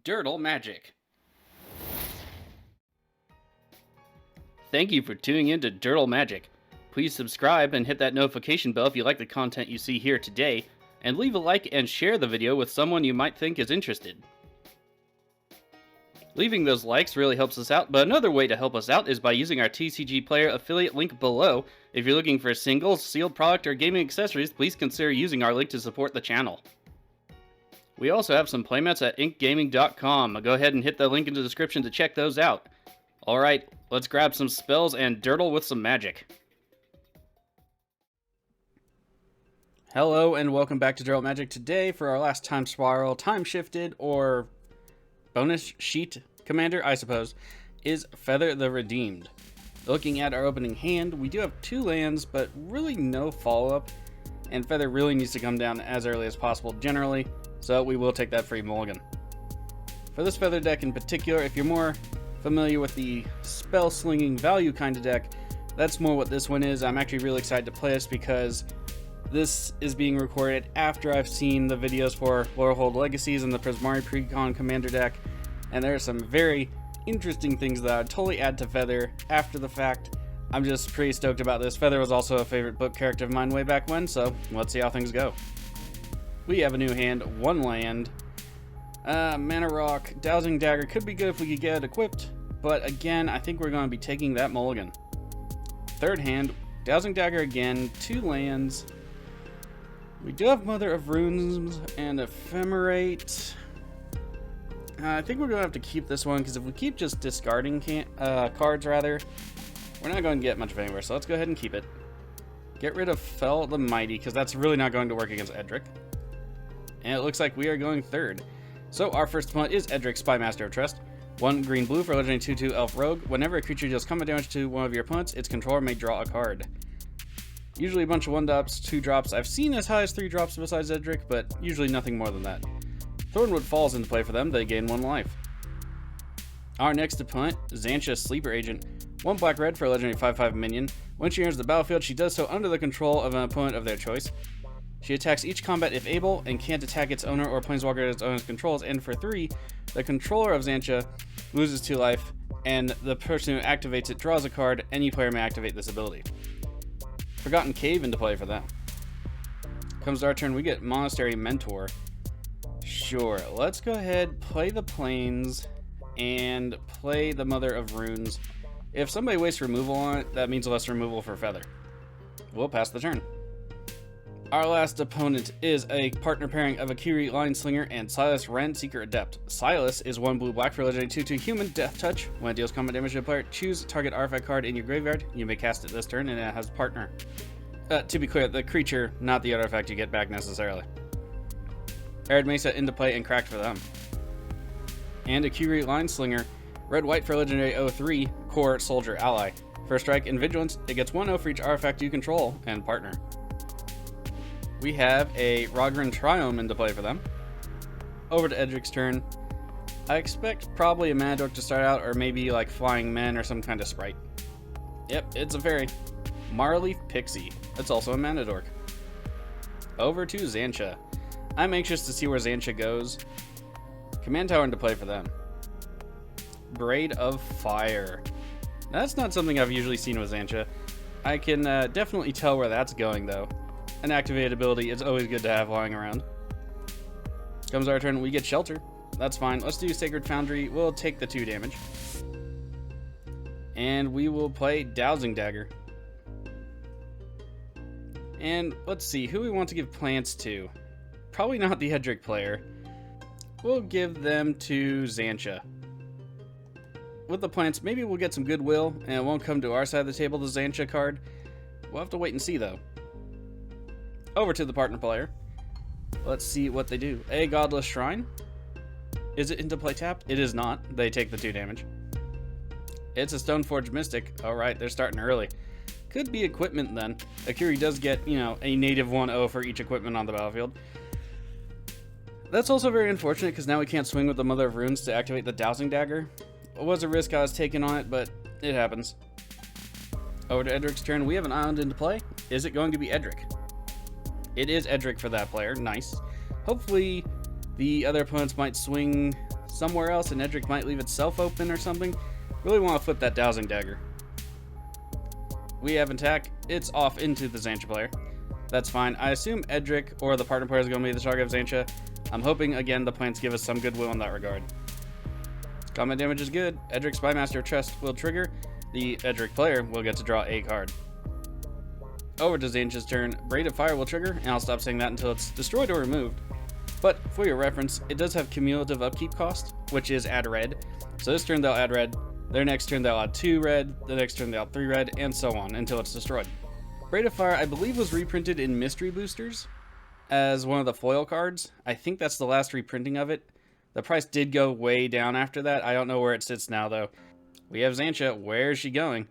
Dirtle Magic. Thank you for tuning in to Dirtle Magic. Please subscribe and hit that notification bell if you like the content you see here today, and leave a like and share the video with someone you might think is interested. Leaving those likes really helps us out, but another way to help us out is by using our TCG Player affiliate link below. If you're looking for singles, sealed product, or gaming accessories, please consider using our link to support the channel. We also have some playmats at inkgaming.com. Go ahead and hit the link in the description to check those out. Alright, let's grab some spells and dirtle with some magic. Hello and welcome back to Dirtle Magic. Today, for our last time spiral, time shifted, or bonus sheet commander, I suppose, is Feather the Redeemed. Looking at our opening hand, we do have 2 lands, but really no follow-up, and Feather really needs to come down as early as possible generally, so we will take that free mulligan. For this Feather deck in particular, if you're more familiar with the spell slinging value kind of deck, that's more what this one is. I'm actually really excited to play this because this is being recorded after I've seen the videos for Lorehold Legacies and the Prismari Precon Commander deck, and there are some very interesting things that I would totally add to Feather after the fact. I'm just pretty stoked about this. Feather was also a favorite book character of mine way back when, so let's see how things go. We have a new hand, 1 land. Mana Rock, Dowsing Dagger could be good if we could get it equipped, but again, I think we're going to be taking that mulligan. Third hand, Dowsing Dagger again, 2 lands. We do have Mother of Runes and Ephemerate. I think we're going to have to keep this one, because if we keep just discarding cards, we're not going to get much of anywhere, so let's go ahead and keep it. Get rid of Fell the Mighty, because that's really not going to work against Edric. And it looks like we are going third. So our first opponent is Edric, Spymaster of Trust. 1 green-blue for legendary 2/2 Elf Rogue. Whenever a creature deals combat damage to one of your opponents, its controller may draw a card. Usually a bunch of 1-drops, 2-drops. I've seen as high as 3 drops besides Edric, but usually nothing more than that. Thornwood falls into play for them. They gain 1 life. Our next opponent, Xantcha, Sleeper Agent. 1 black-red for a legendary 5/5 minion. When she enters the battlefield, she does so under the control of an opponent of their choice. She attacks each combat if able, and can't attack its owner or planeswalker its owner's controls, and for 3, the controller of Xantcha loses 2 life, and the person who activates it draws a card. Any player may activate this ability. Forgotten Cave into play for that. Comes our turn, we get Monastery Mentor. Sure, let's go ahead, play the Plains, and play the Mother of Runes. If somebody wastes removal on it, that means less removal for Feather. We'll pass the turn. Our last opponent is a partner pairing of Akiri, Lineslinger, and Silas, Ren, Seeker Adept. Silas is 1 blue-black for legendary 2/2 human, Death Touch. When it deals combat damage to a player, choose a target artifact card in your graveyard. You may cast it this turn, and it has partner. To be clear, the creature, not the artifact you get back necessarily. Arid Mesa into play and cracked for them. And Akiri, Lineslinger, red-white for legendary 0/3, core soldier ally. First strike and vigilance, it gets 1/0 for each artifact you control, and partner. We have a Rogren Triome into play for them. Over to Edric's turn. I expect probably a Mana Dork to start out, or maybe like Flying Men or some kind of sprite. Yep, it's a fairy. Marleaf Pixie. It's also a Mana Dork. Over to Xantcha. I'm anxious to see where Xantcha goes. Command Tower into play for them. Braid of Fire. That's not something I've usually seen with Xantcha. I can definitely tell where that's going though. An activated ability is always good to have lying around. Comes our turn, we get Shelter. That's fine. Let's do Sacred Foundry. We'll take the 2 damage. And we will play Dowsing Dagger. And let's see, who we want to give plants to. Probably not the Edric player. We'll give them to Xantcha. With the plants, maybe we'll get some goodwill, and it won't come to our side of the table, the Xantcha card. We'll have to wait and see, though. Over to the partner player. Let's see what they do. A Godless Shrine. Is it into play tapped? It is not. They take the 2 damage. It's a Stoneforge Mystic. Alright, they're starting early. Could be equipment then. Akiri does get, a native 1/0 for each equipment on the battlefield. That's also very unfortunate because now we can't swing with the Mother of Runes to activate the Dowsing Dagger. It was a risk I was taking on it, but it happens. Over to Edric's turn. We have an island into play. Is it going to be Edric? It is Edric for that player. Nice. Hopefully the other opponents might swing somewhere else, and Edric might leave itself open or something. Really want to flip that Dowsing Dagger. We have an attack. It's off into the Xantcha player. That's fine. I assume Edric or the partner player is going to be the target of Xantcha. I'm hoping, again, the plants give us some goodwill in that regard. Combat damage is good. Edric's Spymaster of Trust will trigger. The Edric player will get to draw a card. Over to Xantcha's turn. Braid of Fire will trigger, and I'll stop saying that until it's destroyed or removed. But for your reference, it does have cumulative upkeep cost, which is add red. So this turn they'll add red, their next turn they'll add 2 red, the next turn they'll add 3 red, and so on until it's destroyed. Braid of Fire, I believe, was reprinted in Mystery Boosters as one of the foil cards. I think that's the last reprinting of it. The price did go way down after that. I don't know where it sits now, though. We have Xantcha. Where is she going?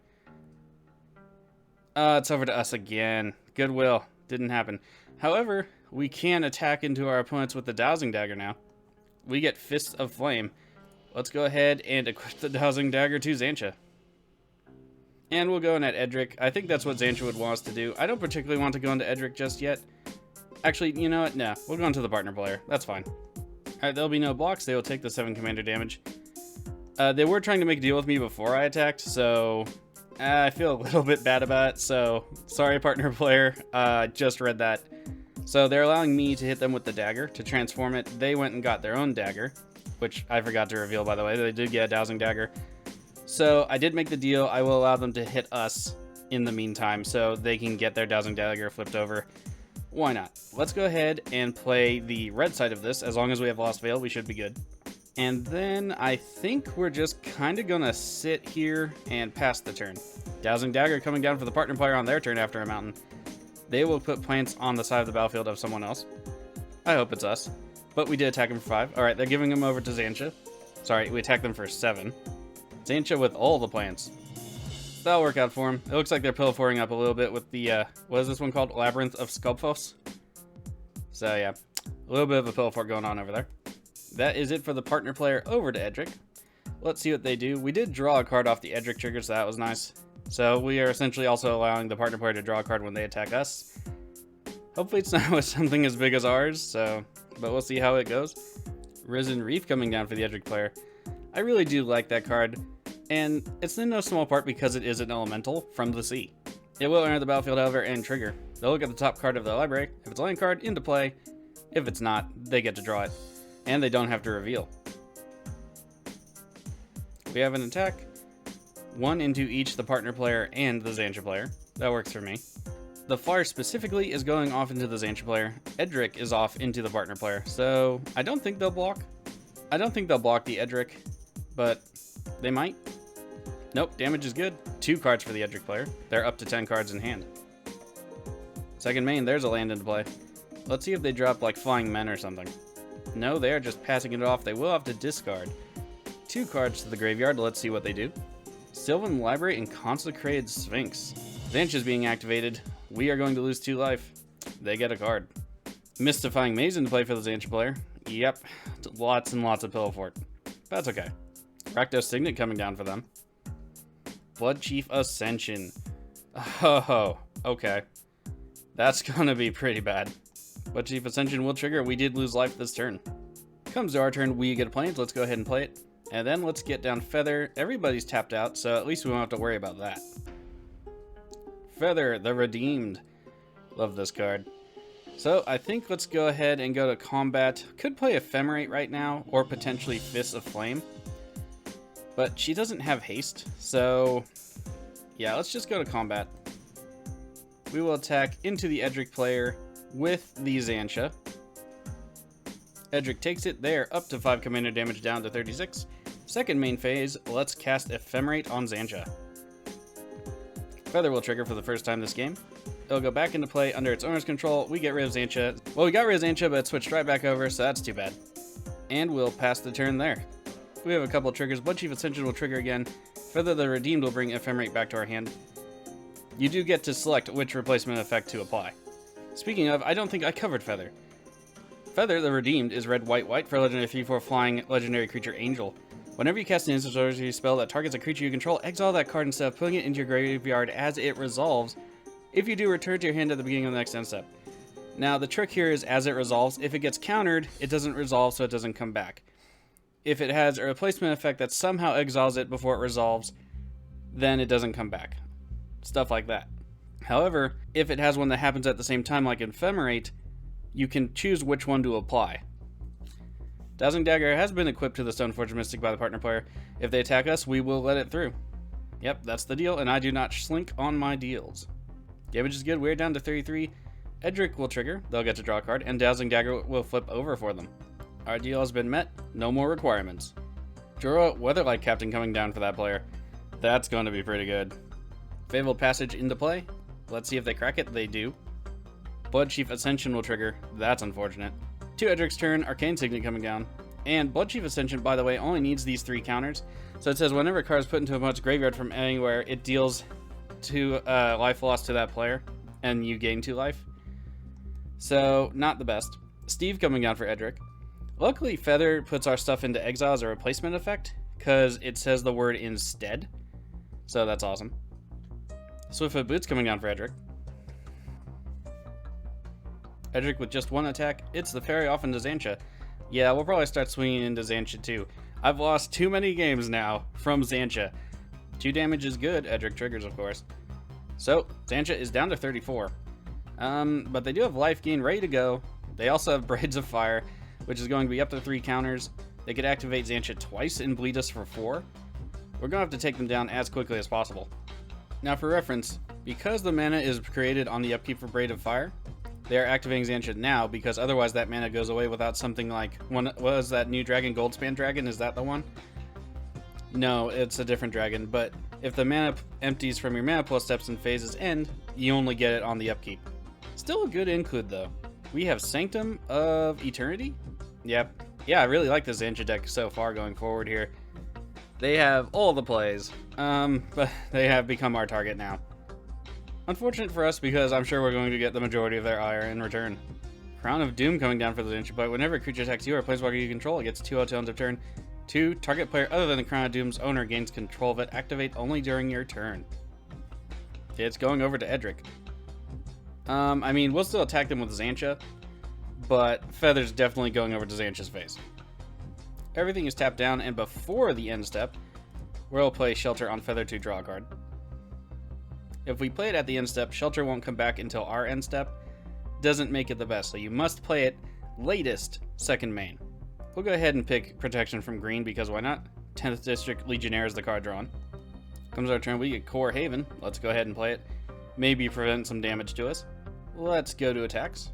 It's over to us again. Goodwill. Didn't happen. However, we can attack into our opponents with the Dowsing Dagger now. We get Fists of Flame. Let's go ahead and equip the Dowsing Dagger to Xantcha. And we'll go in at Edric. I think that's what Xantcha would want us to do. I don't particularly want to go into Edric just yet. Actually, you know what? No, we'll go into the partner player. That's fine. Alright, there'll be no blocks. They will take the 7 commander damage. They were trying to make a deal with me before I attacked, so I feel a little bit bad about it. So, sorry, partner player. Just read that. So they're allowing me to hit them with the dagger to transform it. They went and got their own dagger, which I forgot to reveal, by the way. They did get a Dowsing Dagger. So I did make the deal. I will allow them to hit us in the meantime so they can get their Dowsing Dagger flipped over. Why not? Let's go ahead and play the red side of this. As long as we have Lost Veil, we should be good. And then I think we're just kind of going to sit here and pass the turn. Dowsing Dagger coming down for the partner player on their turn after a mountain. They will put plants on the side of the battlefield of someone else. I hope it's us. But we did attack them for 5. Alright, they're giving them over to Xantcha. Sorry, we attacked them for 7. Xantcha with all the plants. That'll work out for them. It looks like they're pilfering up a little bit with the, what is this one called? Labyrinth of Sculptos. So yeah, a little bit of a pilfer going on over there. That is it for the partner player over to Edric. Let's see what they do. We did draw a card off the Edric trigger, so that was nice. So we are essentially also allowing the partner player to draw a card when they attack us. Hopefully it's not with something as big as ours, but we'll see how it goes. Risen Reef coming down for the Edric player. I really do like that card, and it's in no small part because it is an elemental from the sea. It will enter the battlefield, however, and trigger. They'll look at the top card of their library. If it's a land card, into play. If it's not, they get to draw it, and they don't have to reveal. We have an attack. 1 into each the partner player and the Xantcha player. That works for me. The fire specifically is going off into the Xantcha player. Edric is off into the partner player, so I don't think they'll block. I don't think they'll block the Edric, but they might. Nope, damage is good. 2 cards for the Edric player. They're up to 10 cards in hand. Second main, there's a land into play. Let's see if they drop like Flying Men or something. No, they are just passing it off. They will have to discard 2 cards to the graveyard. Let's see what they do. Sylvan Library and Consecrated Sphinx. Xantcha is being activated. We are going to lose 2 life. They get a card. Mystifying Maze into play for the Xantcha player. Yep, lots and lots of pillow fort. That's okay. Rakdos Signet coming down for them. Blood Chief Ascension. Oh, okay. That's gonna be pretty bad. Blood Chief Ascension will trigger. We did lose life this turn. Comes to our turn, we get a plains. Let's go ahead and play it. And then let's get down Feather. Everybody's tapped out, so at least we won't have to worry about that. Feather, the Redeemed. Love this card. So I think let's go ahead and go to combat. Could play Ephemerate right now, or potentially Fists of Flame. But she doesn't have haste, so yeah, let's just go to combat. We will attack into the Edric player with the Xantcha. Edric takes it. They are up to 5 commander damage, down to 36. Second main phase, let's cast Ephemerate on Xantcha. Feather will trigger for the first time this game. It'll go back into play under its owner's control. We get rid of Xantcha. Well, we got rid of Xantcha, but it switched right back over, so that's too bad. And we'll pass the turn there. We have a couple of triggers. Blood Chief Ascension will trigger again. Feather the Redeemed will bring Ephemerate back to our hand. You do get to select which replacement effect to apply. Speaking of, I don't think I covered Feather. Feather the Redeemed is red, white, white for legendary 3/4 flying legendary creature Angel. Whenever you cast an instant sorcery spell that targets a creature you control, exile that card instead of putting it into your graveyard as it resolves. If you do, return to your hand at the beginning of the next end step. Now, the trick here is as it resolves. If it gets countered, it doesn't resolve, so it doesn't come back. If it has a replacement effect that somehow exiles it before it resolves, then it doesn't come back. Stuff like that. However, if it has one that happens at the same time like Ephemerate, you can choose which one to apply. Dazzling Dagger has been equipped to the Stoneforge Mystic by the partner player. If they attack us, we will let it through. Yep, that's the deal, and I do not slink on my deals. Damage is good, we're down to 33. Edric will trigger, they'll get to draw a card, and Dazzling Dagger will flip over for them. Our deal has been met, no more requirements. Jorah, Weatherlight Captain coming down for that player. That's going to be pretty good. Fabled Passage into play. Let's see if they crack it. They do. Bloodchief Ascension will trigger. That's unfortunate. To Edric's turn, Arcane Signet coming down. And Bloodchief Ascension, by the way, only needs these 3 counters. So it says whenever a card is put into a opponent's graveyard from anywhere, it deals 2 life loss to that player, and you gain 2 life. So, not the best. Steve coming down for Edric. Luckily, Feather puts our stuff into exile as a replacement effect, because it says the word instead. So that's awesome. Swiftfoot Boots coming down for Edric. Edric with just 1 attack. It's the fairy off into Xantcha. Yeah, we'll probably start swinging into Xantcha too. I've lost too many games now from Xantcha. 2 damage is good. Edric triggers, of course. So, Xantcha is down to 34. But they do have life gain ready to go. They also have Braids of Fire, which is going to be up to 3 counters. They could activate Xantcha twice and bleed us for 4. We're going to have to take them down as quickly as possible. Now for reference, because the mana is created on the upkeep for Braid of Fire, they are activating Xantcha now, because otherwise that mana goes away without something like... What was that new dragon? Goldspan Dragon? Is that the one? No, it's a different dragon, but if the mana empties from your mana pool steps and phases end, you only get it on the upkeep. Still a good include though. We have Sanctum of Eternity? Yep. Yeah, I really like the Xantcha deck so far going forward here. They have all the plays, but they have become our target now. Unfortunate for us, because I'm sure we're going to get the majority of their ire in return. Crown of Doom coming down for the Xantcha, but whenever a creature attacks you or a planeswalker you control, it gets 2 auto of turn. 2, target player other than the Crown of Doom's owner gains control of it. Activate only during your turn. It's going over to Edric. I mean, we'll still attack them with Xantcha, but Feather's definitely going over to Xantcha's face. Everything is tapped down, and before the end step, we'll play Shelter on Feather to draw a card. If we play it at the end step, Shelter won't come back until our end step. Doesn't make it the best, so you must play it latest second main. We'll go ahead and pick Protection from green, because why not? 10th District Legionnaire is the card drawn. Comes our turn, we get Core Haven. Let's go ahead and play it. Maybe prevent some damage to us. Let's go to attacks.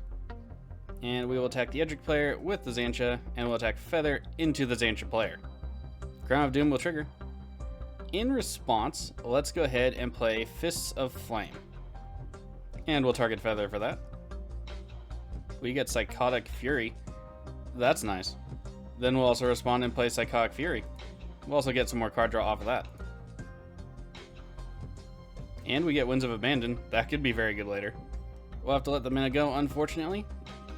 And we will attack the Edric player with the Xantcha, and we'll attack Feather into the Xantcha player. Crown of Doom will trigger. In response, let's go ahead and play Fists of Flame. And we'll target Feather for that. We get Psychotic Fury. That's nice. Then we'll also respond and play Psychotic Fury. We'll also get some more card draw off of that. And we get Winds of Abandon. That could be very good later. We'll have to let the mana go, unfortunately.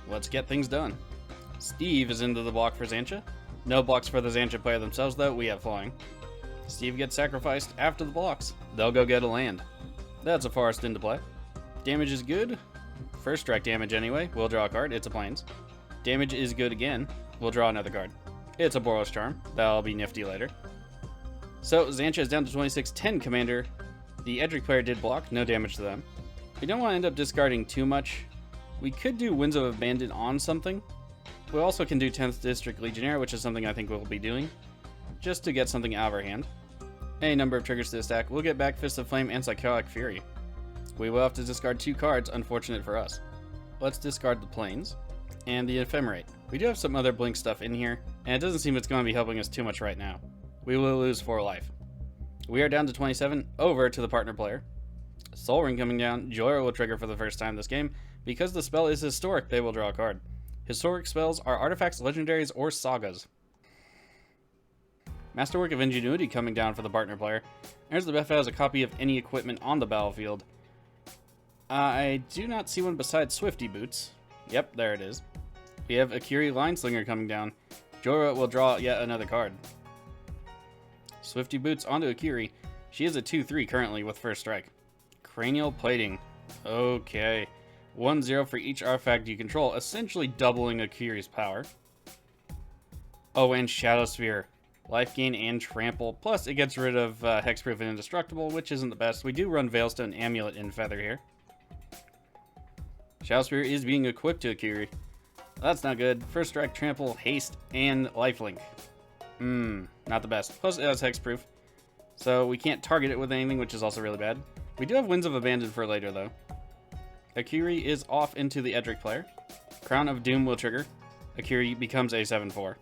Let's get things done. Steve is into the block for Xantcha. No blocks for the Xantcha player themselves, though. We have flying. Steve gets sacrificed after the blocks. They'll go get a land. That's a forest into play. Damage is good. First strike damage anyway. We'll draw a card. It's a plains. Damage is good again. We'll draw another card. It's a Boros Charm. That'll be nifty later. So Xantcha is down to 26-10 commander. The Edric player did block. No damage to them. We don't want to end up discarding too much. We could do Winds of Abandon on something. We also can do 10th District Legionnaire, which is something I think we'll be doing, just to get something out of our hand. A number of triggers to the stack. We'll get back Fist of Flame and Psychotic Fury. We will have to discard 2 cards, unfortunate for us. Let's discard the Plains and the Ephemerate. We do have some other blink stuff in here, and it doesn't seem it's going to be helping us too much right now. We will lose 4 life. We are down to 27, over to the partner player. Soul Ring coming down. Joyer will trigger for the first time this game. Because the spell is historic, they will draw a card. Historic spells are artifacts, legendaries, or sagas. Masterwork of Ingenuity coming down for the partner player. There's the buff as a copy of any equipment on the battlefield. I do not see one besides Swifty Boots. Yep, there it is. We have Akiri Lineslinger coming down. Jorah will draw yet another card. Swifty Boots onto Akiri. She is a 2-3 currently with first strike. Cranial Plating. Okay. 1-0 for each artifact you control, essentially doubling Akiri's power. Oh, and Shadow Sphere. Life gain and trample. Plus, it gets rid of hexproof and indestructible, which isn't the best. We do run Veilstone Amulet in Feather here. Shadow Sphere is being equipped to Akiri. That's not good. First strike, trample, haste, and lifelink. Not the best. Plus, it has hexproof, so we can't target it with anything, which is also really bad. We do have Winds of Abandon for later, though. Akiri is off into the Edric player. Crown of Doom will trigger. Akiri becomes a 7/4.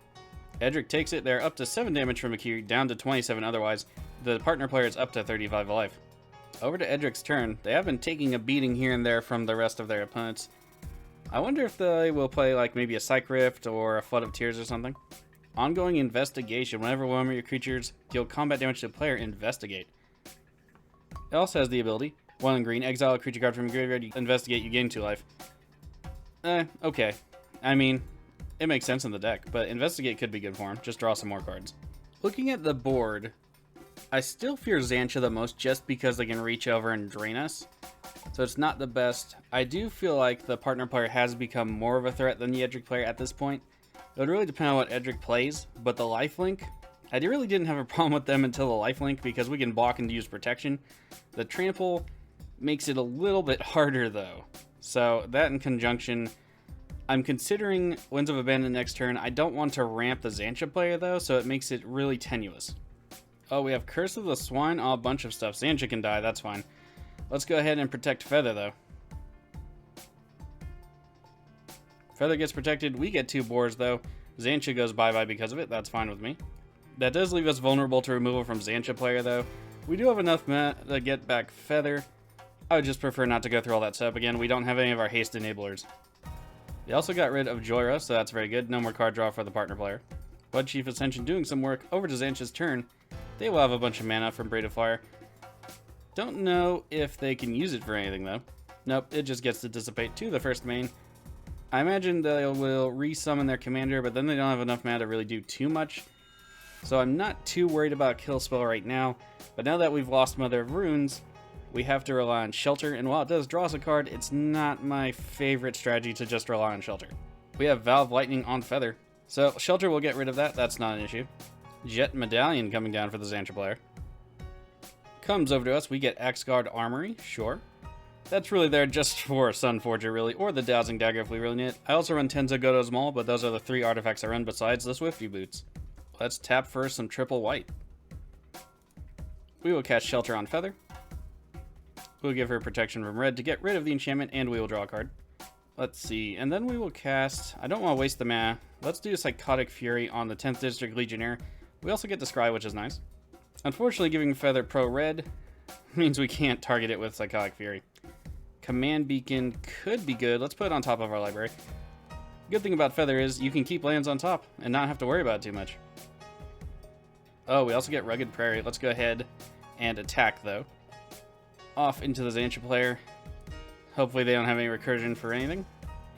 Edric takes it. They're up to 7 damage from Akiri, down to 27 otherwise. The partner player is up to 35 life. Over to Edric's turn. They have been taking a beating here and there from the rest of their opponents. I wonder if they will play like maybe a Psych Rift or a Flood of Tears or something. Ongoing Investigation. Whenever one of your creatures deal combat damage to a player, investigate. It also has the ability, 1 in green, exile a creature card from your graveyard, you investigate, you gain 2 life. Okay. I mean, it makes sense in the deck, but investigate could be good for him. Just draw some more cards. Looking at the board, I still fear Xantcha the most just because they can reach over and drain us. So it's not the best. I do feel like the partner player has become more of a threat than the Edric player at this point. It would really depend on what Edric plays, but the lifelink, I really didn't have a problem with them until the lifelink because we can block and use protection. The trample makes it a little bit harder though. So that in conjunction, I'm considering Winds of Abandon next turn. I don't want to ramp the Xantcha player though, so it makes it really tenuous. Oh, we have Curse of the Swine, a bunch of stuff. Xantcha can die, that's fine. Let's go ahead and protect Feather though. Feather gets protected, we get 2 boars though. Xantcha goes bye-bye because of it, that's fine with me. That does leave us vulnerable to removal from Xantcha player though. We do have enough mana to get back Feather. I would just prefer not to go through all that setup again. We don't have any of our haste enablers. They also got rid of Joyra, so that's very good. No more card draw for the partner player. Blood Chief Ascension doing some work. Over to Xantcha's turn. They will have a bunch of mana from Braid of Fire. Don't know if they can use it for anything though. Nope, it just gets to dissipate to the first main. I imagine they will resummon their commander, but then they don't have enough mana to really do too much. So I'm not too worried about Kill Spell right now. But now that we've lost Mother of Runes, we have to rely on Shelter, and while it does draw us a card, it's not my favorite strategy to just rely on Shelter. We have Valve Lightning on Feather, so Shelter will get rid of that, that's not an issue. Jet Medallion coming down for the Xantcha player. Comes over to us, we get Axguard Armory, sure. That's really there just for Sunforger, really, or the Dowsing Dagger if we really need it. I also run Tenza Goto's Maul, but those are the 3 artifacts I run besides the Swifty Boots. Let's tap for some triple white. We will cast Shelter on Feather. We'll give her protection from red to get rid of the enchantment, and we will draw a card. Let's see, and then we will cast... I don't want to waste the mana. Let's do Psychotic Fury on the 10th District Legionnaire. We also get the Scry, which is nice. Unfortunately, giving Feather pro red means we can't target it with Psychotic Fury. Command Beacon could be good. Let's put it on top of our library. Good thing about Feather is you can keep lands on top and not have to worry about it too much. Oh, we also get Rugged Prairie. Let's go ahead and attack, though. Off into the Xantcha player. Hopefully they don't have any recursion for anything.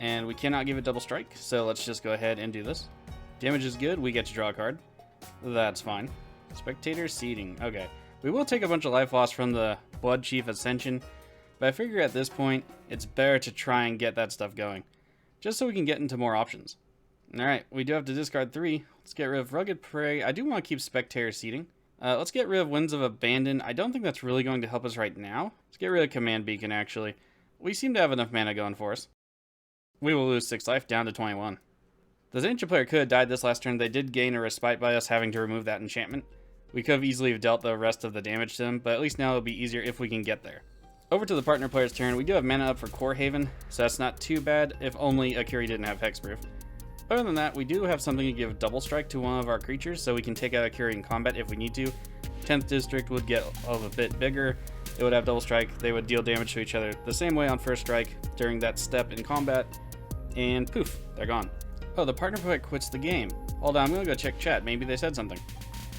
And we cannot give it double strike, so let's just go ahead and do this. Damage is good. We get to draw a card. That's fine. Spectator Seeding. Okay. We will take a bunch of life loss from the Blood Chief Ascension, but I figure at this point, it's better to try and get that stuff going, just so we can get into more options. Alright, we do have to discard 3. Let's get rid of Rugged Prey. I do want to keep Spectator Seeding. Let's get rid of Winds of Abandon. I don't think that's really going to help us right now. Let's get rid of Command Beacon, actually. We seem to have enough mana going for us. We will lose 6 life, down to 21. The Xantcha player could have died this last turn. They did gain a respite by us having to remove that enchantment. We could have easily dealt the rest of the damage to them, but at least now it'll be easier if we can get there. Over to the partner player's turn. We do have mana up for Core Haven, so that's not too bad, if only Akiri didn't have Hexproof. Other than that, we do have something to give double strike to one of our creatures, so we can take out Akiri in combat if we need to. 10th District would get a bit bigger. It would have double strike. They would deal damage to each other the same way on first strike during that step in combat, and poof, they're gone. Oh, the partner player quits the game. Hold on, I'm gonna go check chat. Maybe they said something.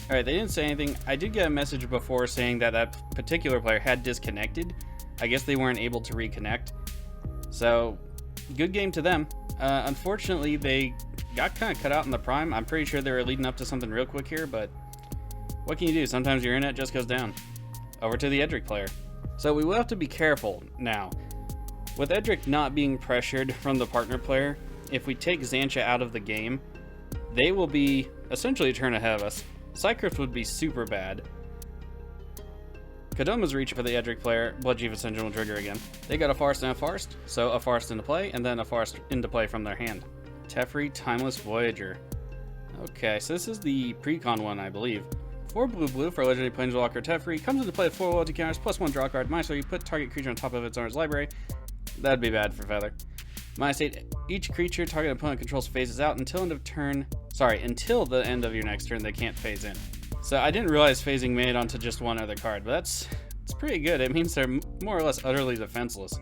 Alright, they didn't say anything. I did get a message before saying that that particular player had disconnected. I guess they weren't able to reconnect. So, good game to them. Unfortunately, they got kind of cut out in the prime. I'm pretty sure they were leading up to something real quick here, but what can you do? Sometimes your internet just goes down. Over to the Edric player. So we will have to be careful now. With Edric not being pressured from the partner player, if we take Xantcha out of the game, they will be essentially a turn ahead of us. Cycrypt would be super bad. Kodoma's reach for the Edric player. Bloodchief Ascension will trigger again. They got a Forest and a Forest, so a Forest into play, and then a Forest into play from their hand. Teferi, Timeless Voyager. Okay, so this is the precon one, I believe. 4 blue for legendary Planeswalker Teferi. Comes into play with 4 loyalty counters, +1 draw card. -4, you put target creature on top of its owner's library. That'd be bad for Feather. -8, each creature target opponent controls phases out until end of turn. Sorry, until the end of your next turn, they can't phase in. So I didn't realize phasing made it onto just one other card, but it's pretty good. It means they're more or less utterly defenseless.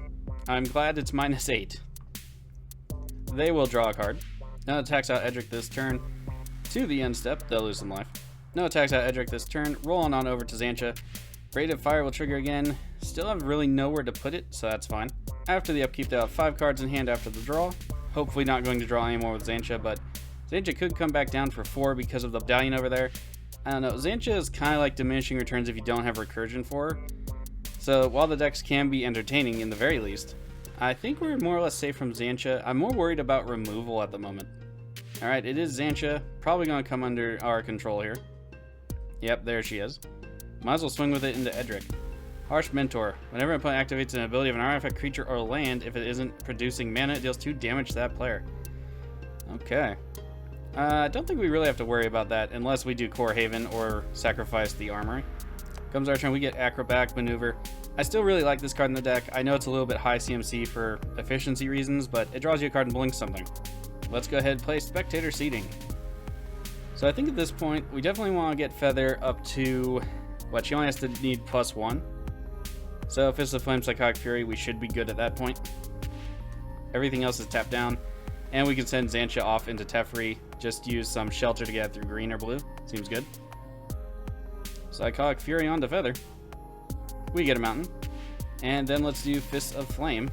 I'm glad it's -8. They will draw a card. No attacks out Edric this turn. To the end step, they'll lose some life. No attacks out Edric this turn. Rolling on over to Xantcha. Braided Fire will trigger again. Still have really nowhere to put it, so that's fine. After the upkeep, they'll have 5 cards in hand after the draw. Hopefully not going to draw anymore with Xantcha, but Xantcha could come back down for 4 because of the medallion over there. I don't know, Xantcha is kind of like diminishing returns if you don't have recursion for her. So while the decks can be entertaining in the very least, I think we're more or less safe from Xantcha. I'm more worried about removal at the moment. Alright, it is Xantcha. Probably going to come under our control here. Yep, there she is. Might as well swing with it into Edric. Harsh Mentor. Whenever an opponent activates an ability of an artifact, creature, or land, if it isn't producing mana, it deals 2 damage to that player. Okay. I don't think we really have to worry about that unless we do Core Haven or sacrifice the Armory. Comes our turn, we get Acrobat Maneuver. I still really like this card in the deck. I know it's a little bit high CMC for efficiency reasons, but it draws you a card and blinks something. Let's go ahead and play Spectator Seating. So I think at this point, we definitely want to get Feather up to, what, she only has to need +1. So Fist of Flame, Psychotic Fury, we should be good at that point. Everything else is tapped down. And we can send Xantcha off into Teferi. Just use some shelter to get it through green or blue. Seems good. Psychotic Fury onto Feather. We get a mountain. And then let's do Fist of Flame.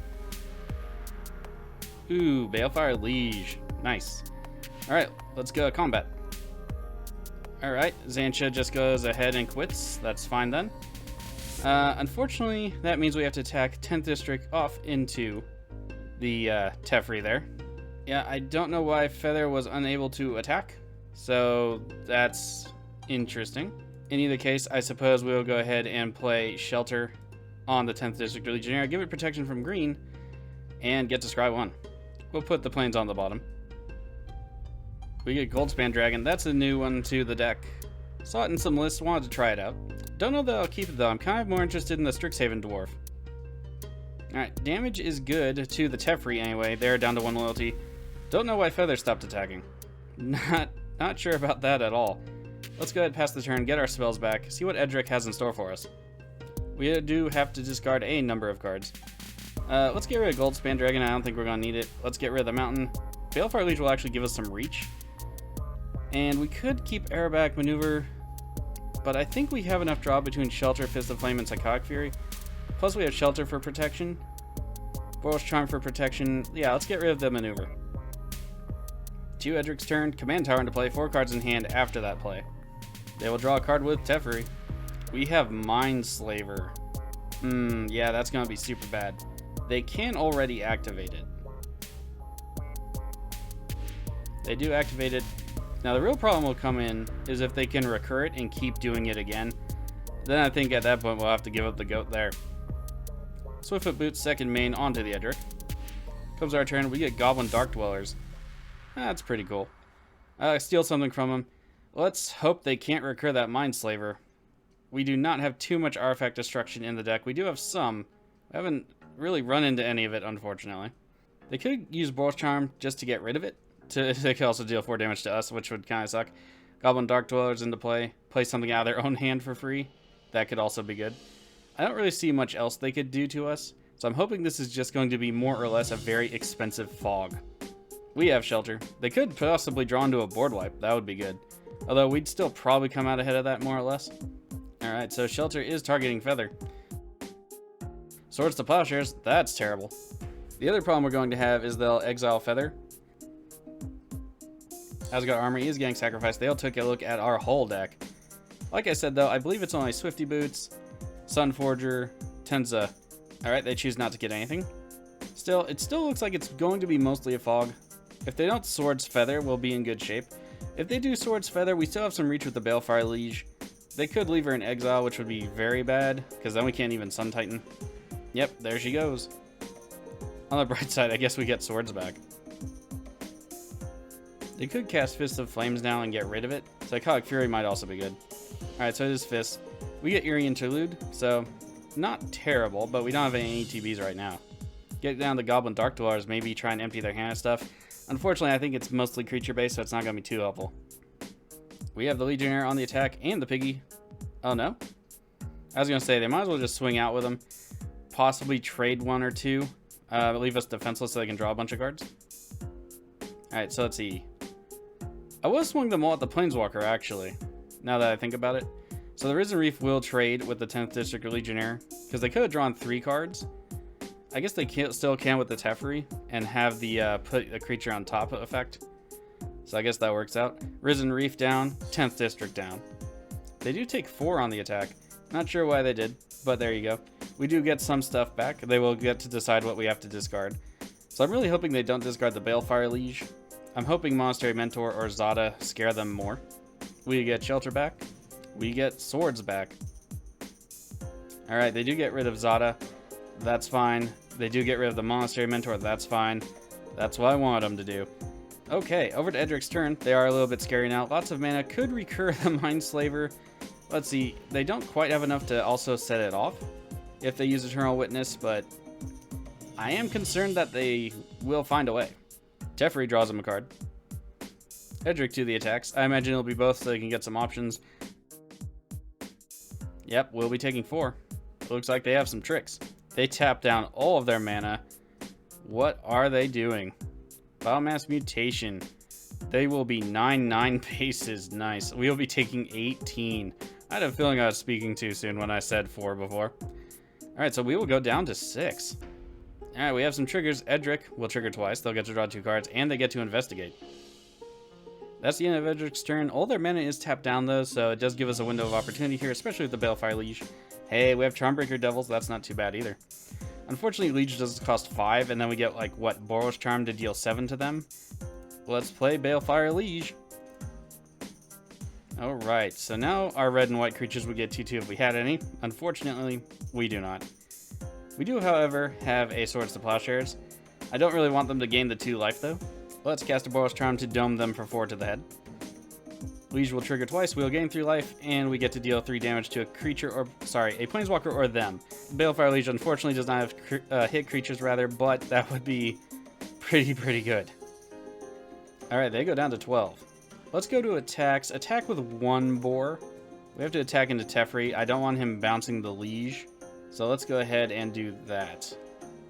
Ooh, Balefire Liege. Nice. Alright, let's go combat. Alright, Xantcha just goes ahead and quits. That's fine then. Unfortunately, that means we have to attack 10th District off into the Teferi there. Yeah, I don't know why Feather was unable to attack, so that's interesting. In either case, I suppose we'll go ahead and play Shelter on the 10th District Legionnaire, give it protection from green, and get to scry 1. We'll put the planes on the bottom. We get Goldspan Dragon. That's a new one to the deck. Saw it in some lists, wanted to try it out. Don't know that I'll keep it though. I'm kind of more interested in the Strixhaven Dwarf. Alright, damage is good to the Teferi anyway. They're down to 1 loyalty. Don't know why Feather stopped attacking. Not sure about that at all. Let's go ahead and pass the turn, get our spells back, see what Edric has in store for us. We do have to discard a number of cards. Let's get rid of Goldspan Dragon. I don't think we're going to need it. Let's get rid of the mountain. Balefire Liege will actually give us some reach. And we could keep Aerobatic Maneuver, but I think we have enough draw between Shelter, Fist of Flame, and Psychotic Fury. Plus we have Shelter for protection. Boros Charm for protection. Yeah, let's get rid of the maneuver. To Edric's turn, Command Tower into play, 4 cards in hand after that play. They will draw a card with Teferi. We have Mindslaver. Yeah, that's going to be super bad. They can already activate it. They do activate it. Now the real problem will come in is if they can recur it and keep doing it again. Then I think at that point we'll have to give up the goat there. Swiftfoot Boots, second main onto the Edric. Comes our turn, we get Goblin Dark Dwellers. That's pretty cool. Steal something from them. Let's hope they can't recur that Mindslaver. We do not have too much artifact destruction in the deck. We do have some. I haven't really run into any of it, unfortunately. They could use Boros Charm just to get rid of it. They could also deal 4 damage to us, which would kind of suck. Goblin Dark Dwellers into play. Play something out of their own hand for free. That could also be good. I don't really see much else they could do to us, so I'm hoping this is just going to be more or less a very expensive fog. We have Shelter. They could possibly draw into a board wipe. That would be good. Although we'd still probably come out ahead of that more or less. Alright, so Shelter is targeting Feather. Swords to Plowshares. That's terrible. The other problem we're going to have is they'll exile Feather. Asgard Armory is getting sacrificed. They'll take a look at our whole deck. Like I said though, I believe it's only Swifty Boots, Sunforger, Tenza. Alright, they choose not to get anything. It still looks like it's going to be mostly a fog. If they don't Swords Feather, we'll be in good shape. If they do Swords Feather, we still have some reach with the Balefire Liege. They could leave her in exile, which would be very bad, because then we can't even Sun Titan. Yep, there she goes. On the bright side, I guess we get swords back. They could cast Fist of Flames now and get rid of it. Psychotic Fury might also be good. Alright, so it is Fist. We get Eerie Interlude, so not terrible, but we don't have any ETBs right now. Get down to Goblin Dark Dwellers, maybe try and empty their hand of stuff. Unfortunately, I think it's mostly creature-based, so it's not going to be too helpful. We have the Legionnaire on the attack and the Piggy. Oh, no? I was going to say, they might as well just swing out with them. Possibly trade one or two. Leave us defenseless so they can draw a bunch of cards. Alright, so let's see. I was swung them all at the Planeswalker, actually, now that I think about it. So the Risen Reef will trade with the 10th District Legionnaire, because they could have drawn 3 cards. I guess they still can with the Teferi, and have the put a creature on top effect. So I guess that works out. Risen Reef down, 10th District down. They do take 4 on the attack. Not sure why they did, but there you go. We do get some stuff back. They will get to decide what we have to discard. So I'm really hoping they don't discard the Balefire Liege. I'm hoping Monastery Mentor or Zada scare them more. We get Shelter back. We get Swords back. Alright, they do get rid of Zada. That's fine. They do get rid of the Monastery Mentor. That's fine. That's what I wanted them to do. Okay, over to Edric's turn. They are a little bit scary now. Lots of mana. Could recur the Mindslaver. Let's see. They don't quite have enough to also set it off if they use Eternal Witness, but I am concerned that they will find a way. Teferi draws him a card. Edric to the attacks. I imagine it'll be both so they can get some options. Yep, we'll be taking 4. Looks like they have some tricks. They tap down all of their mana. What are they doing? Biomass Mutation. They will be 9/9 paces. Nice. We will be taking 18. I had a feeling I was speaking too soon when I said 4 before. Alright, so we will go down to 6. Alright, we have some triggers. Edric will trigger twice. They'll get to draw 2 cards, and they get to investigate. That's the end of Edric's turn. All their mana is tapped down, though, so it does give us a window of opportunity here, especially with the Balefire Liege. Hey, we have Charmbreaker Devils. That's not too bad either. Unfortunately, Liege does cost 5, and then we get, like, what, Boros Charm to deal 7 to them? Let's play Balefire Liege. Alright, so now our red and white creatures would get 2/2 if we had any. Unfortunately, we do not. We do, however, have a Swords to Plowshares. I don't really want them to gain the 2 life, though. Let's cast a Boros Charm to dome them for 4 to the head. Liege will trigger twice, we'll gain 3 life, and we get to deal 3 damage to a creature, or, sorry, a Planeswalker or them. Balefire Liege, unfortunately, does not have hit creatures, rather, but that would be pretty good. Alright, they go down to 12. Let's go to attacks. Attack with 1 Boar. We have to attack into Teferi. I don't want him bouncing the Liege, so let's go ahead and do that.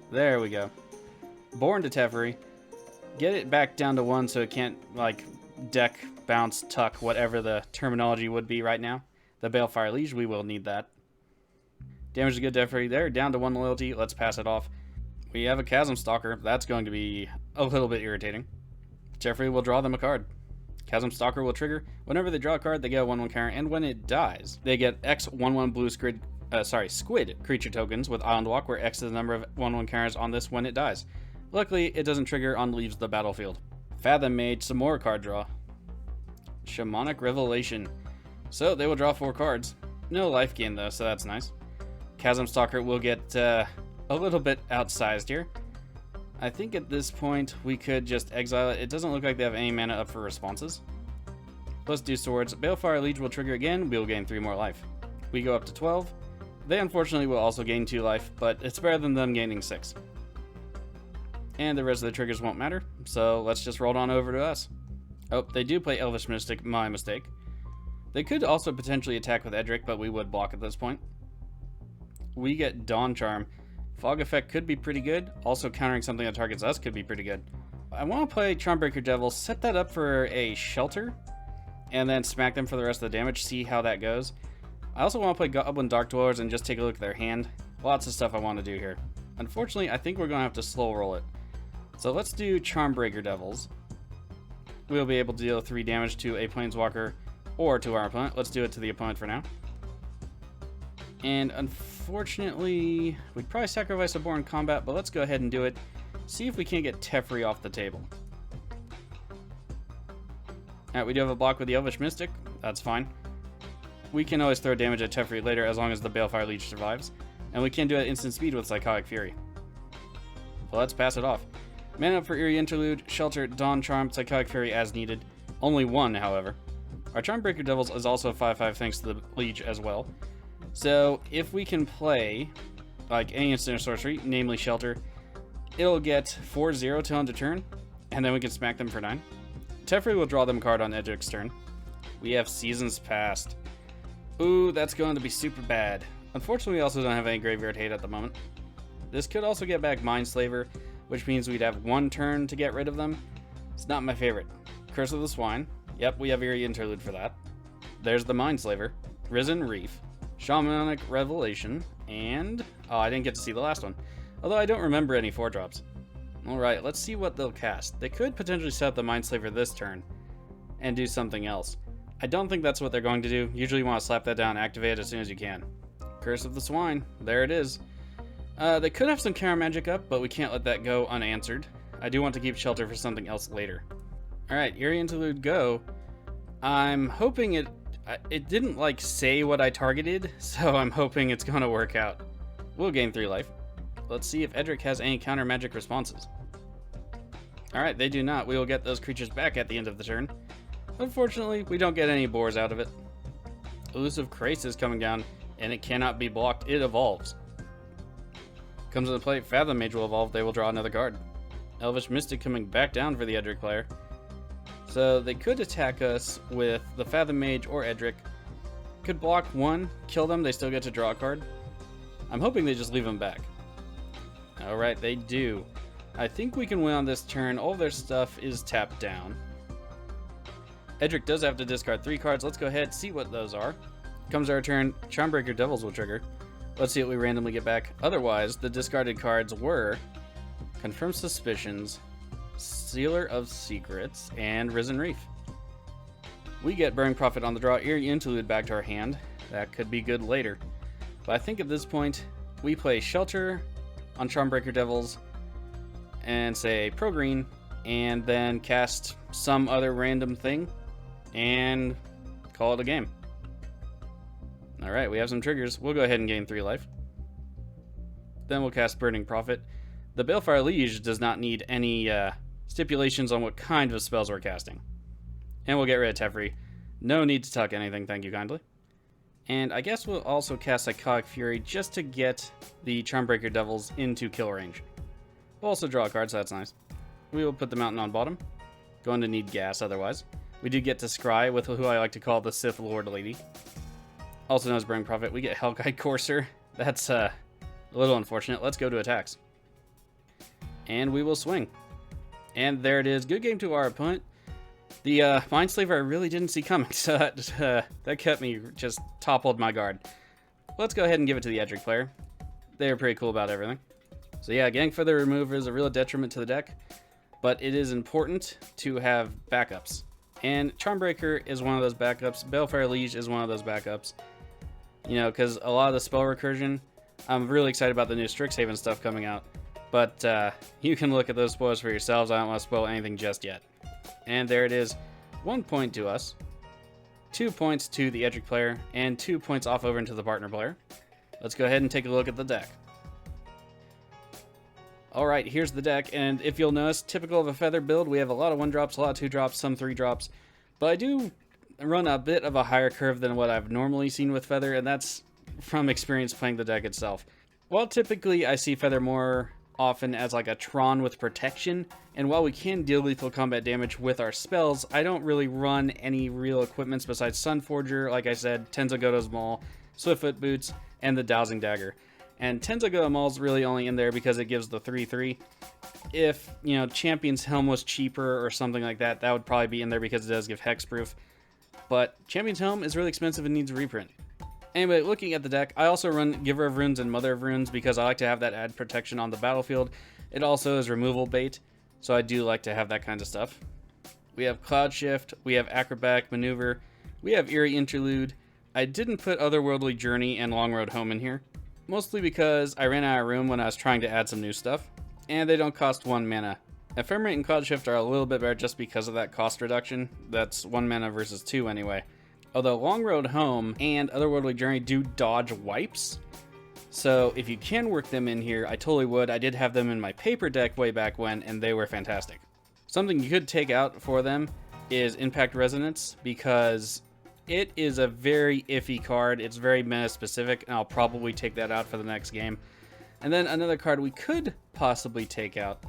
There we go. Boar into Teferi. Get it back down to 1 so it can't, like, deck, bounce, tuck, whatever the terminology would be right now. The Balefire Liege, we will need that. Damage is good, Teferi. There, down to 1 loyalty. Let's pass it off. We have a Chasm Stalker. That's going to be a little bit irritating. Teferi will draw them a card. Chasm Stalker will trigger. Whenever they draw a card, they get a 1/1 counter, and when it dies, they get X 1/1 blue squid creature tokens with Island Walk, where X is the number of 1/1 counters on this when it dies. Luckily, it doesn't trigger on leaves the battlefield. Fathom Mage, some more card draw. Shamanic Revelation. So they will draw 4 cards. No life gain though, so that's nice. Chasm Stalker will get a little bit outsized here. I think at this point we could just exile it. It doesn't look like they have any mana up for responses. Let's do Swords. Balefire Liege will trigger again. We'll gain 3 more life. We go up to 12. They unfortunately will also gain 2 life, but it's better than them gaining 6. And the rest of the triggers won't matter, so let's just roll on over to us. Oh, they do play Elvish Mystic, my mistake. They could also potentially attack with Edric, but we would block at this point. We get Dawn Charm. Fog Effect could be pretty good. Also countering something that targets us could be pretty good. I want to play Charmbreaker Devil, set that up for a Shelter, and then smack them for the rest of the damage, see how that goes. I also want to play Goblin Dark Dwellers and just take a look at their hand. Lots of stuff I want to do here. Unfortunately, I think we're going to have to slow roll it. So let's do Charmbreaker Devils. We'll be able to deal 3 damage to a Planeswalker or to our opponent. Let's do it to the opponent for now. And unfortunately, we'd probably sacrifice a Boar in combat, but let's go ahead and do it. See if we can't get Teferi off the table. Alright, we do have a block with the Elvish Mystic. That's fine. We can always throw damage at Teferi later as long as the Balefire Leech survives. And we can do it at instant speed with Psychotic Fury. Well, let's pass it off. Mana up for Eerie Interlude, Shelter, Dawn Charm, Psychotic Fury as needed. Only one, however. Our Charmbreaker Devils is also 5/5 thanks to the Leech as well. So, if we can play, like, any instant or sorcery, namely Shelter, it'll get 4/0 till end of turn, and then we can smack them for 9. Teferi will draw them a card on Edric's turn. We have Seasons Past. Ooh, that's going to be super bad. Unfortunately, we also don't have any graveyard hate at the moment. This could also get back Mindslaver, which means we'd have one turn to get rid of them. It's not my favorite. Curse of the Swine. Yep, we have Eerie Interlude for that. There's the Mindslaver. Risen Reef. Shamanic Revelation. And... oh, I didn't get to see the last one. Although I don't remember any 4-drops. Alright, let's see what they'll cast. They could potentially set up the Mindslaver this turn and do something else. I don't think that's what they're going to do. Usually you want to slap that down and activate it as soon as you can. Curse of the Swine. There it is. They could have some counter magic up, but we can't let that go unanswered. I do want to keep Shelter for something else later. Alright, Eerie Interlude go. I'm hoping it didn't like say what I targeted, so I'm hoping it's going to work out. We'll gain 3 life. Let's see if Edric has any counter magic responses. Alright, they do not. We will get those creatures back at the end of the turn. Unfortunately, we don't get any boars out of it. Elusive Krace is coming down, and it cannot be blocked. It evolves. Comes into play, Fathom Mage will evolve. They will draw another card. Elvish Mystic coming back down for the Edric player. So they could attack us with the Fathom Mage or Edric. Could block one, kill them, they still get to draw a card. I'm hoping they just leave them back. Alright, they do. I think we can win on this turn. All their stuff is tapped down. Edric does have to discard 3 cards. Let's go ahead and see what those are. Comes our turn, Charmbreaker Devils will trigger. Let's see what we randomly get back. Otherwise, the discarded cards were Confirm Suspicions, Sealer of Secrets, and Risen Reef. We get Burning Prophet on the draw, Eerie Interlude back to our hand. That could be good later. But I think at this point, we play Shelter on Charmbreaker Devils and say Pro Green, and then cast some other random thing and call it a game. Alright, we have some triggers. We'll go ahead and gain 3 life. Then we'll cast Burning Prophet. The Balefire Liege does not need any stipulations on what kind of spells we're casting. And we'll get rid of Teferi. No need to tuck anything, thank you kindly. And I guess we'll also cast Psychotic Fury just to get the Charmbreaker Devils into kill range. We'll also draw a card, so that's nice. We will put the Mountain on bottom. Going to need gas otherwise. We do get to Scry with who I like to call the Sith Lord Lady. Also known as Burning Prophet. We get Hellguide Courser. That's a little unfortunate. Let's go to attacks. And we will swing. And there it is. Good game to our opponent. The Mindslaver I really didn't see coming, so that kept me, just toppled my guard. Let's go ahead and give it to the Edric player. They are pretty cool about everything. So yeah, getting further remover is a real detriment to the deck, but it is important to have backups. And Charmbreaker is one of those backups. Balefire Liege is one of those backups. You know, because a lot of the spell recursion, I'm really excited about the new Strixhaven stuff coming out. But you can look at those spoilers for yourselves. I don't want to spoil anything just yet. And there it is. 1 point to us. 2 points to the Edric player. And 2 points off over into the partner player. Let's go ahead and take a look at the deck. Alright, here's the deck. And if you'll notice, typical of a Feather build, we have a lot of 1-drops, a lot of 2-drops, some 3-drops. But I do run a bit of a higher curve than what I've normally seen with Feather. And that's from experience playing the deck itself. While typically I see Feather more often as like a Tron with protection, and while we can deal lethal combat damage with our spells, I don't really run any real equipments besides Sunforger, like I said, Tenzogoto's Maul, Swiftfoot Boots, and the Dowsing Dagger. And Tenzogoto Maul's really only in there because it gives the 3/3. If, you know, Champion's Helm was cheaper or something like that, that would probably be in there because it does give Hexproof. But Champion's Helm is really expensive and needs a reprint. Anyway, looking at the deck, I also run Giver of Runes and Mother of Runes because I like to have that add protection on the battlefield. It also is removal bait, so I do like to have that kind of stuff. We have Cloud Shift, we have Acrobatic Maneuver, we have Eerie Interlude. I didn't put Otherworldly Journey and Long Road Home in here, mostly because I ran out of room when I was trying to add some new stuff, and they don't cost 1 mana. Ephemerate and Cloud Shift are a little bit better just because of that cost reduction. That's 1 mana versus 2 anyway. Although Long Road Home and Otherworldly Journey do dodge wipes, so if you can work them in here, I totally would. I did have them in my paper deck way back when, and they were fantastic. Something you could take out for them is Impact Resonance, because it is a very iffy card. It's very meta-specific, and I'll probably take that out for the next game. And then another card we could possibly take out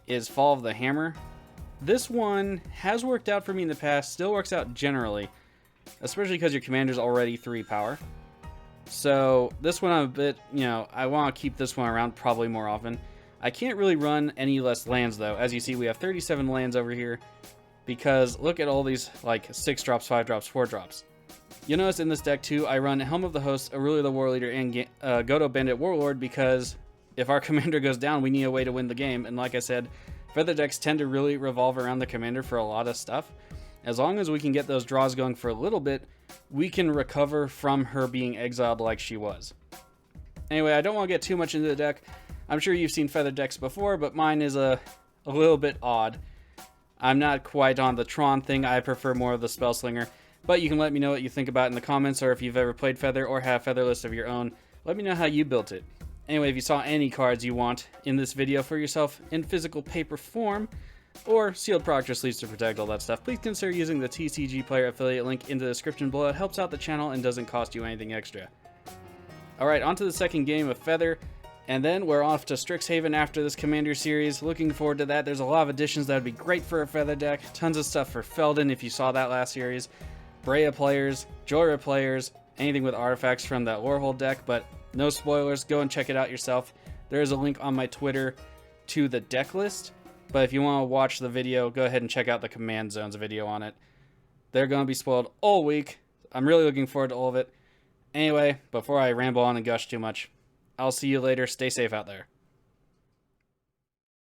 is Fall of the Hammer. This one has worked out for me in the past, still works out generally, especially because your commander's already 3 power. So this one I'm a bit, I want to keep this one around probably more often. I can't really run any less lands though. As you see, we have 37 lands over here because look at all these like 6 drops, 5 drops, 4 drops. You'll notice in this deck too, I run Helm of the Host, Aurelia the War Leader, and Godo Bandit Warlord because if our commander goes down, we need a way to win the game. And like I said, feather decks tend to really revolve around the commander for a lot of stuff. As long as we can get those draws going for a little bit, we can recover from her being exiled like she was. Anyway, I don't want to get too much into the deck. I'm sure you've seen feather decks before, but mine is a little bit odd. I'm not quite on the Tron thing. I prefer more of the Spellslinger. But you can let me know what you think about it in the comments, or if you've ever played Feather or have Feather lists of your own, let me know how you built it. Anyway, if you saw any cards you want in this video for yourself in physical paper form, or sealed product or sleeves to protect all that stuff, please consider using the TCG Player affiliate link in the description below. It helps out the channel and doesn't cost you anything extra. Alright, on to the second game of Feather, and then we're off to Strixhaven after this Commander series. Looking forward to that. There's a lot of additions that would be great for a Feather deck. Tons of stuff for Feldon if you saw that last series. Brea players, Jorah players, anything with artifacts from that Lorehold deck, but no spoilers. Go and check it out yourself. There is a link on my Twitter to the deck list. But if you want to watch the video, go ahead and check out the Command Zones video on it. They're going to be spoiled all week. I'm really looking forward to all of it. Anyway, before I ramble on and gush too much, I'll see you later. Stay safe out there.